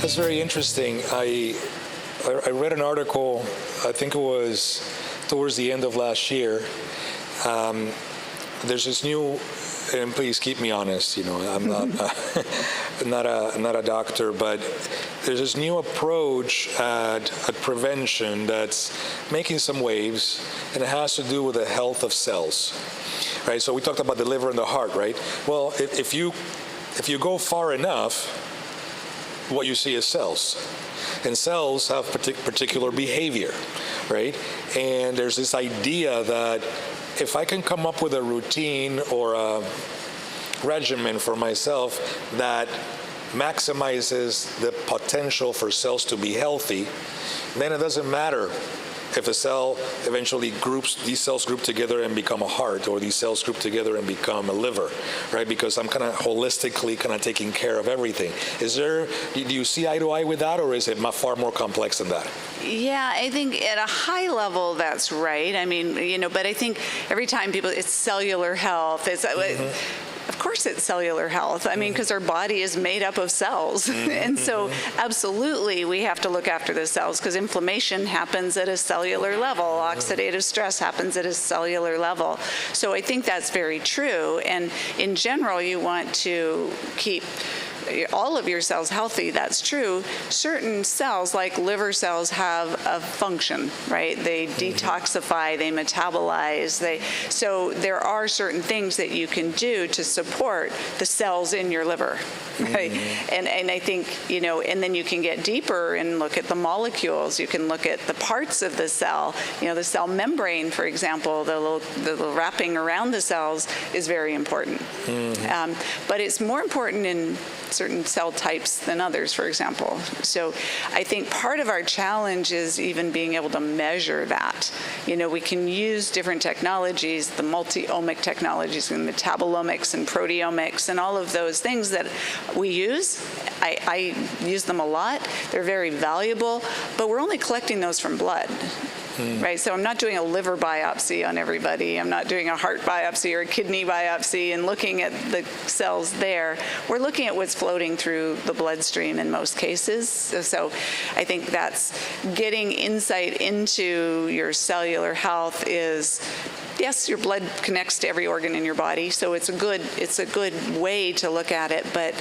That's very interesting. I read an article, I think it was towards the end of last year. There's this new, and please keep me honest, I'm not a doctor, but there's this new approach at prevention that's making some waves, and it has to do with the health of cells, right? So we talked about the liver and the heart, right? Well, if you go far enough, what you see is cells. And cells have particular behavior, right? And there's this idea that if I can come up with a routine or a regimen for myself that maximizes the potential for cells to be healthy, then it doesn't matter if a cell eventually these cells group together and become a heart, or these cells group together and become a liver, right? Because I'm kind of holistically taking care of everything. Do you see eye to eye with that, or is it far more complex than that? Yeah, I think at a high level, that's right. I mean, but I think every time it's cellular health, of course it's cellular health. I mean, because our body is made up of cells. And so absolutely we have to look after the cells, because inflammation happens at a cellular level. Oxidative stress happens at a cellular level. So I think that's very true. And in general, you want to keep all of your cells healthy. That's true. Certain cells, like liver cells, have a function, right? They detoxify, they metabolize, so there are certain things that you can do to support the cells in your liver, right? And I think, and then you can get deeper and look at the molecules. You can look at the parts of the cell. The cell membrane, for example, the little wrapping around the cells is very important. But it's more important in certain cell types than others, for example. So I think part of our challenge is even being able to measure that. We can use different technologies, the multi-omic technologies, and metabolomics and proteomics and all of those things that we use. I use them a lot. They're very valuable, but we're only collecting those from blood. Right, so I'm not doing a liver biopsy on everybody. I'm not doing a heart biopsy or a kidney biopsy and looking at the cells there. We're looking at what's floating through the bloodstream in most cases. So I think that's getting insight into your cellular health is, yes, your blood connects to every organ in your body, so it's a good way to look at it, but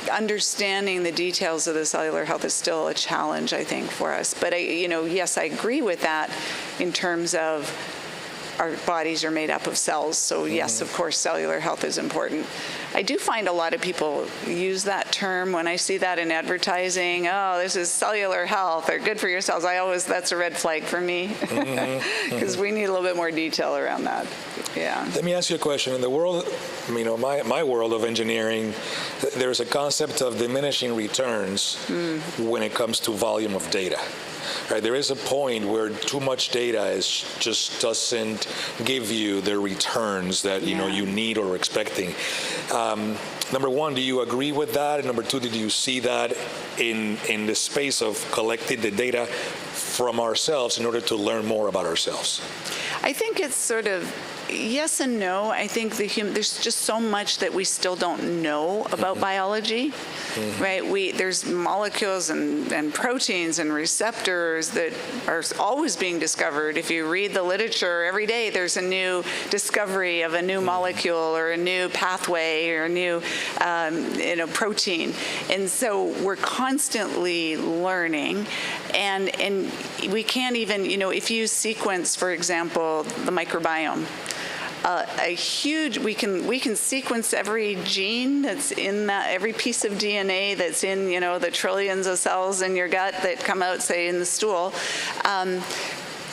understanding the details of the cellular health is still a challenge, I think, for us. But yes, I agree with that in terms of our bodies are made up of cells. So yes, of course, cellular health is important. I do find a lot of people use that term when I see that in advertising. Oh, this is cellular health, or good for your cells. That's a red flag for me, because we need a little bit more detail around that. Yeah. Let me ask you a question. In the world, my world of engineering, there's a concept of diminishing returns when it comes to volume of data. Right, there is a point where too much data just doesn't give you the returns that you need or are expecting. Number one, do you agree with that? And number two, did you see that in the space of collecting the data from ourselves in order to learn more about ourselves? I think it's sort of yes and no. I think there's just so much that we still don't know about biology, right? There's molecules and proteins and receptors that are always being discovered. If you read the literature every day, there's a new discovery of a new molecule or a new pathway or a new protein. And so we're constantly learning, and we can't even, if you sequence, for example, the microbiome, we can sequence every gene that's in that, every piece of DNA that's in, the trillions of cells in your gut that come out, say, in the stool.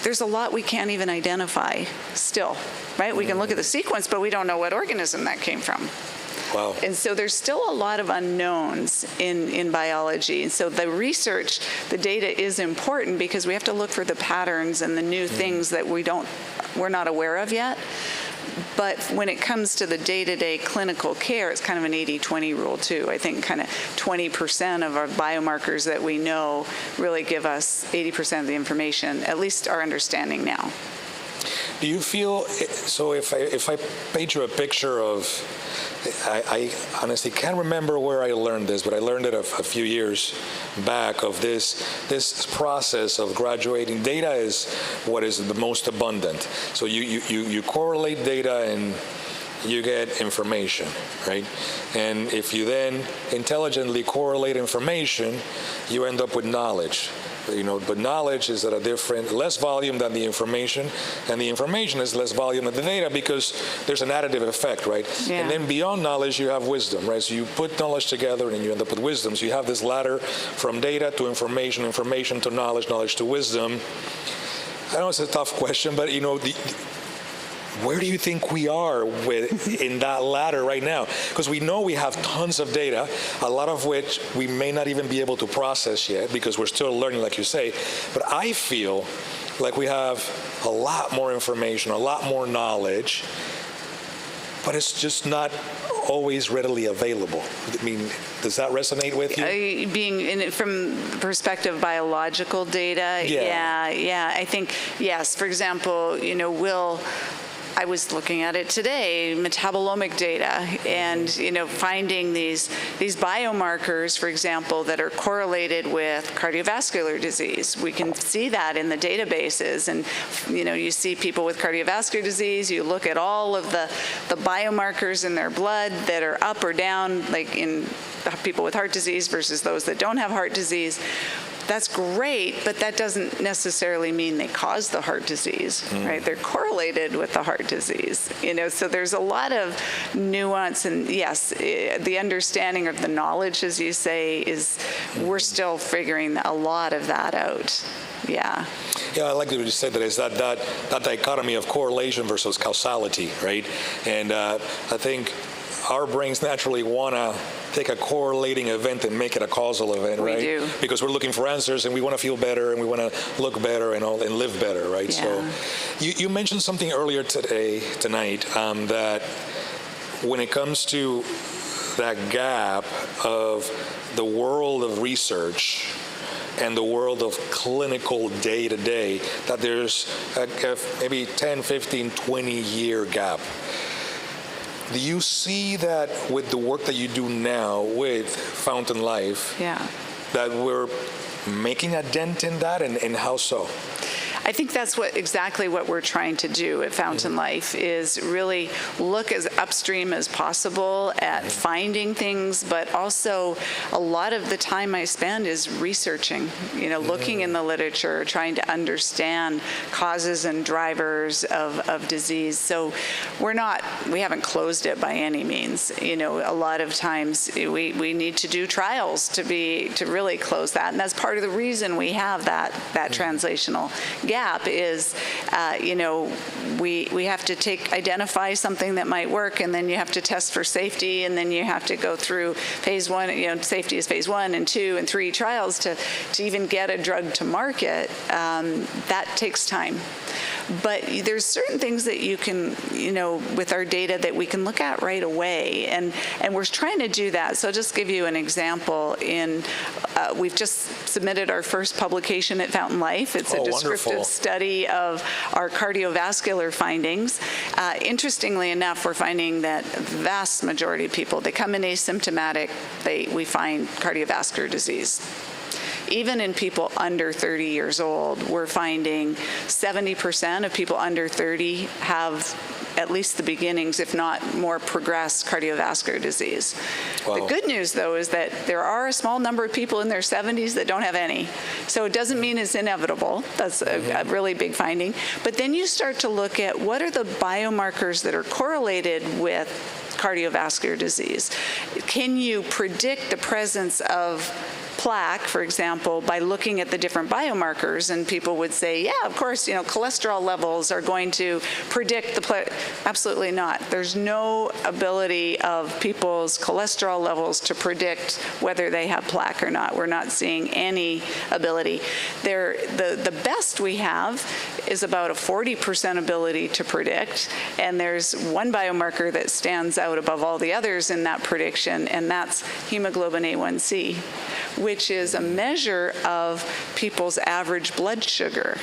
There's a lot we can't even identify still, right? We can look at the sequence, but we don't know what organism that came from. Wow. And so there's still a lot of unknowns in biology. And so the research, the data is important because we have to look for the patterns and the new things that we're not aware of yet. But when it comes to the day-to-day clinical care, it's kind of an 80-20 rule too. I think kind of 20% of our biomarkers that we know really give us 80% of the information, at least our understanding now. Do you feel, so if I paint you a picture of, I honestly can't remember where I learned this, but I learned it a few years back of this process of graduating. Data is what is the most abundant. So you correlate data and you get information, right? And if you then intelligently correlate information, you end up with knowledge. But knowledge is at a less volume than the information, and the information is less volume than the data because there's an additive effect, right? Yeah. And then beyond knowledge, you have wisdom, right? So you put knowledge together and you end up with wisdom. So you have this ladder from data to information, information to knowledge, knowledge to wisdom. I know it's a tough question, but where do you think we are in that ladder right now? Because we know we have tons of data, a lot of which we may not even be able to process yet because we're still learning, like you say. But I feel like we have a lot more information, a lot more knowledge, but it's just not always readily available. I mean, does that resonate with you? Being in it from the perspective of biological data, yeah. I think, yes, for example, I was looking at it today, metabolomic data, and finding these biomarkers, for example, that are correlated with cardiovascular disease. We can see that in the databases, and you see people with cardiovascular disease. You look at all of the biomarkers in their blood that are up or down, like in people with heart disease versus those that don't have heart disease. That's great, but that doesn't necessarily mean they cause the heart disease, right? They're correlated with the heart disease, so there's a lot of nuance, and yes, the understanding of the knowledge, as you say, is we're still figuring a lot of that out. Yeah. Yeah, I like what you said, that dichotomy of correlation versus causality, right? And I think our brains naturally want to take a correlating event and make it a causal event, right? We do. Because we're looking for answers and we want to feel better and we want to look better and live better, right? Yeah. So you mentioned something earlier tonight, that when it comes to that gap of the world of research and the world of clinical day-to-day, that there's a maybe 10, 15, 20-year gap. Do you see that with the work that you do now with Fountain Life, that we're making a dent in that, and how so? I think that's exactly what we're trying to do at Fountain Life, is really look as upstream as possible at finding things, but also a lot of the time I spend is researching, looking in the literature, trying to understand causes and drivers of disease. So we haven't closed it by any means. A lot of times we need to do trials to really close that, and that's part of the reason we have that translational gap is, we have to identify something that might work, and then you have to test for safety, and then you have to go through phase 1, safety is phase 1 and 2 and 3 trials to even get a drug to market. That takes time. But there's certain things that you can, with our data that we can look at right away, and we're trying to do that. So I'll just give you an example. We've just submitted our first publication at Fountain Life. It's a descriptive wonderful study of our cardiovascular findings. Interestingly enough, we're finding that the vast majority of people, they come in asymptomatic, we find cardiovascular disease. Even in people under 30 years old, we're finding 70% of people under 30 have at least the beginnings, if not more progressed cardiovascular disease. Wow. The good news, though, is that there are a small number of people in their 70s that don't have any. So it doesn't mean it's inevitable. That's a really big finding. But then you start to look at what are the biomarkers that are correlated with cardiovascular disease. Can you predict the presence of plaque, for example, by looking at the different biomarkers? And people would say, yeah, of course, cholesterol levels are going to predict the plaque. Absolutely not. There's no ability of people's cholesterol levels to predict whether they have plaque or not. We're not seeing any ability. The best we have is about a 40% ability to predict, and there's one biomarker that stands out above all the others in that prediction, and that's hemoglobin A1C, which is a measure of people's average blood sugar.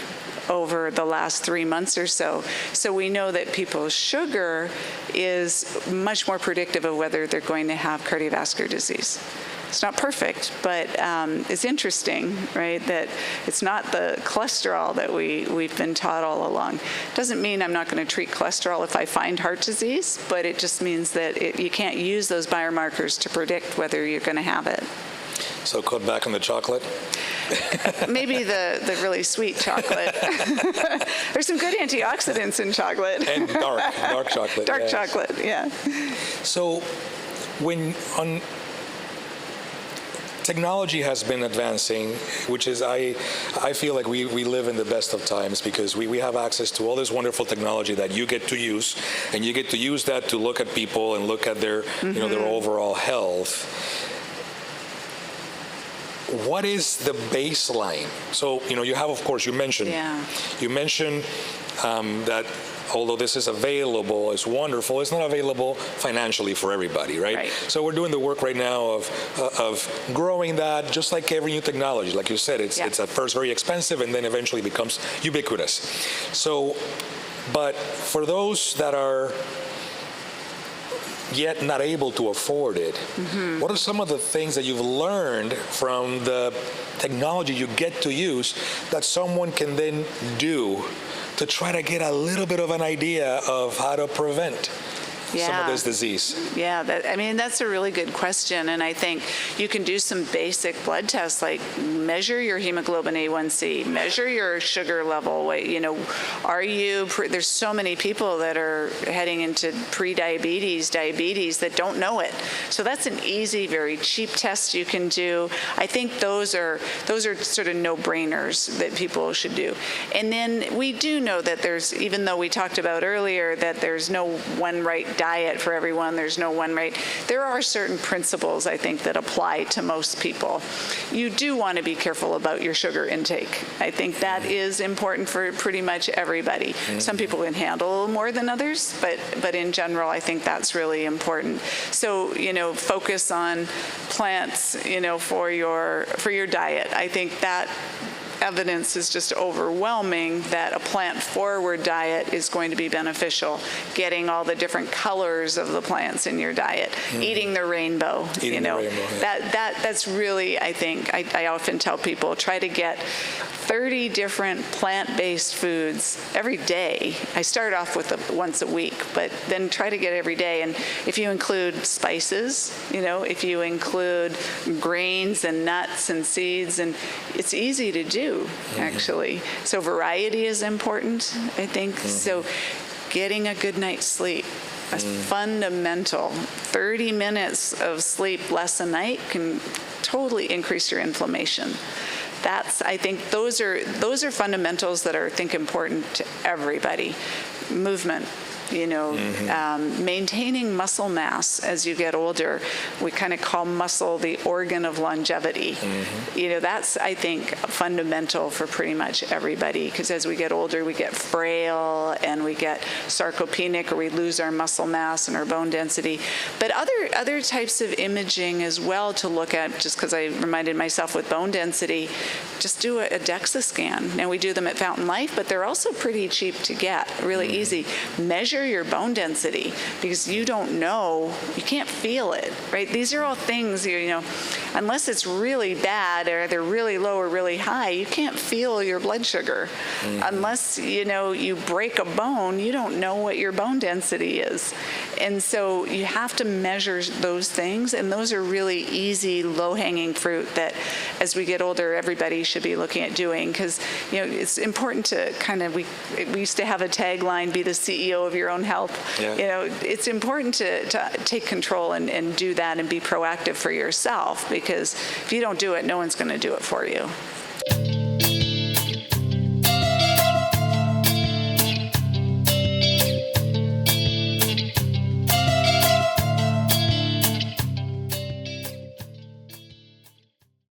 over the last 3 months or so. So we know that people's sugar is much more predictive of whether they're going to have cardiovascular disease. It's not perfect, but it's interesting, right, that it's not the cholesterol that we've been taught all along. Doesn't mean I'm not going to treat cholesterol if I find heart disease, but it just means that you can't use those biomarkers to predict whether you're going to have it. So cut back on the chocolate? Maybe the really sweet chocolate. There's some good antioxidants in chocolate. And dark chocolate. Dark yes. chocolate, yeah. So technology has been advancing, which is, I feel like we live in the best of times because we have access to all this wonderful technology that you get to use, and you get to use that to look at people and look at their, their overall health. What is the baseline? So, you have, of course, you mentioned that although this is available, it's wonderful, it's not available financially for everybody, right? So we're doing the work right now of growing that, just like every new technology. Like you said, it's at first very expensive and then eventually becomes ubiquitous. So, but for those that are yet not able to afford it, what are some of the things that you've learned from the technology you get to use that someone can then do to try to get a little bit of an idea of how to prevent some of this disease? Yeah, that's a really good question. And I think you can do some basic blood tests, like measure your hemoglobin A1C, measure your sugar level. There's so many people that are heading into pre-diabetes, diabetes that don't know it. So that's an easy, very cheap test you can do. I think those are sort of no-brainers that people should do. And then we do know that even though we talked about earlier that there's no one right diet for everyone, there's no one right. There are certain principles, I think, that apply to most people. You do want to be careful about your sugar intake. I think that is important for pretty much everybody. Some people can handle a little more than others, but in general, I think that's really important. So, focus on plants, for your diet. I think that evidence is just overwhelming that a plant-forward diet is going to be beneficial. Getting all the different colors of the plants in your diet, eating the rainbow. That's really, I think, I often tell people, try to get 30 different plant-based foods every day. I start off with once a week, but then try to get every day. And if you include spices, if you include grains and nuts and seeds, and it's easy to do, actually. So variety is important, I think. So getting a good night's sleep, a fundamental 30 minutes of sleep less a night can totally increase your inflammation. I think those are fundamentals that are, I think, important to everybody. Movement, maintaining muscle mass as you get older. We kind of call muscle the organ of longevity. That's, I think, fundamental for pretty much everybody, because as we get older, we get frail and we get sarcopenic, or we lose our muscle mass and our bone density. But other types of imaging as well to look at, just because I reminded myself with bone density, just do a DEXA scan. Now, we do them at Fountain Life, but they're also pretty cheap to get, really easy. Measure your bone density, because you don't know, you can't feel it, right? These are all things, unless it's really bad or they're really low or really high, you can't feel your blood sugar. Unless, you break a bone, you don't know what your bone density is. And so you have to measure those things, and those are really easy, low-hanging fruit that as we get older, everybody should be looking at doing, because, it's important to kind of, we used to have a tagline, be the CEO of your own health. It's important to take control and do that and be proactive for yourself, because if you don't do it, no one's going to do it for you.